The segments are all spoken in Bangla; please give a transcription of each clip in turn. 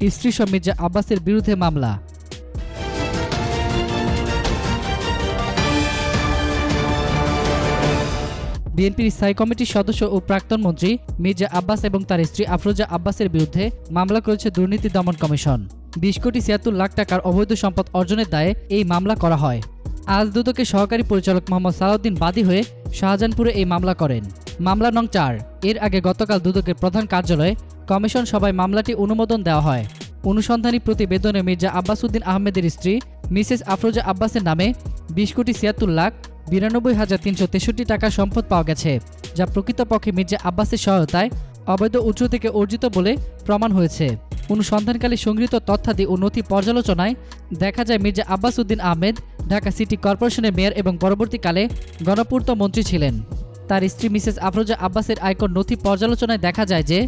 স্ত্রী সহ মির্জা আব্বাসের বিরুদ্ধে মামলা। বিএনপির স্থায়ী কমিটির সদস্য ও প্রাক্তন মন্ত্রী মির্জা আব্বাস এবং তার স্ত্রী আফরোজা আব্বাসের বিরুদ্ধে মামলা করেছে দুর্নীতি দমন কমিশন। 20 কোটি 76 লাখ টাকার অবৈধ সম্পদ অর্জনের দায়ে এই মামলা করা হয়। আজ দুদকের সহকারী পরিচালক মোহাম্মদ সালাউদ্দিন বাদী হয়ে শাহজাহানপুরে এই মামলা করেন। মামলা নং 4। এর আগে গতকাল দুদকের প্রধান কার্যালয়ে কমিশন সভায় মামলাটি অনুমোদন দেওয়া হয়। অনুসন্ধানী প্রতিবেদনে মির্জা আব্বাস উদ্দিন আহমেদের স্ত্রী মিসেস আফরোজা আব্বাসের নামে 20 কোটি 76 লাখ 92,363 টাকা সম্পদ পাওয়া গেছে, যা প্রকৃতপক্ষে মির্জা আব্বাসের সহায়তায় অবৈধ উৎস থেকে অর্জিত বলে প্রমাণ হয়েছে। অনুসন্ধানকালে সংগৃহীত তথ্যাদি ও নথি পর্যালোচনায় দেখা যায় মির্জা আব্বাস উদ্দিন আহমেদ ঢাকা সিটি কর্পোরেশনের মেয়র এবং পরবর্তীকালে গণপূর্ত মন্ত্রী ছিলেন। তার স্ত্রী মিসেস আফরোজা আব্বাসের আয়কর নথি পর্যালোচনায় দেখা যায় যে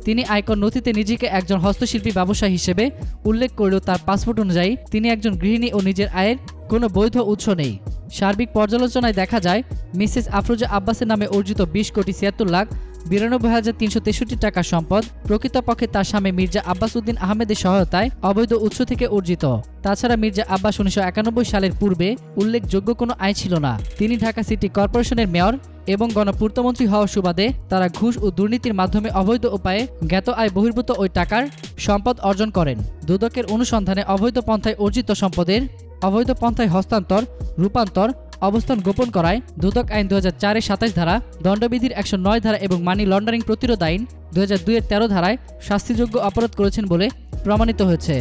তিনি আয়কর নথিতে নিজেকে একজন হস্তশিল্পী ব্যবসায়ী হিসেবে উল্লেখ করলেও তার পাসপোর্ট অনুযায়ী তিনি একজন গৃহিণী ও নিজের আয়ের কোনো বৈধ উৎস নেই। সার্বিক পর্যালোচনায় দেখা যায় মিসেস আফরোজা আব্বাসের নামে অর্জিত 20 কোটি 76 লাখ 92,363 টাকা সম্পদ প্রকৃতপক্ষে তার স্বামী মির্জা আব্বাস উদ্দিন আহমেদের সহায়তায় অবৈধ উৎস থেকে অর্জিত। তাছাড়া মির্জা আব্বাস 1991 সালের পূর্বে উল্লেখযোগ্য কোনো আয় ছিল না। তিনি ঢাকা সিটি কর্পোরেশনের মেয়র এবং গণপূর্তমন্ত্রী হওয়ার সুবাদে তারা ঘুষ ও দুর্নীতির মাধ্যমে অবৈধ উপায়ে জ্ঞাত আয় বহির্ভূত ওই টাকার সম্পদ অর্জন করেন। দুদকের অনুসন্ধানে অবৈধ পন্থায় অর্জিত সম্পদের অবৈধ পন্থায় হস্তান্তর, রূপান্তর, অবস্থান গোপন করায় দুদক আইন 2004-এর 27 ধারা, দণ্ডবিধির 109 ধারা এবং মানি লন্ডারিং প্রতিরোধ আইন 2002-এর 13 ধারায় শাস্তিযোগ্য অপরাধ করেছেন বলে প্রমাণিত হয়েছে।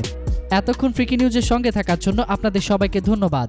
এতক্ষণ ফ্রিকি নিউজের সঙ্গে থাকার জন্য আপনাদের সবাইকে ধন্যবাদ।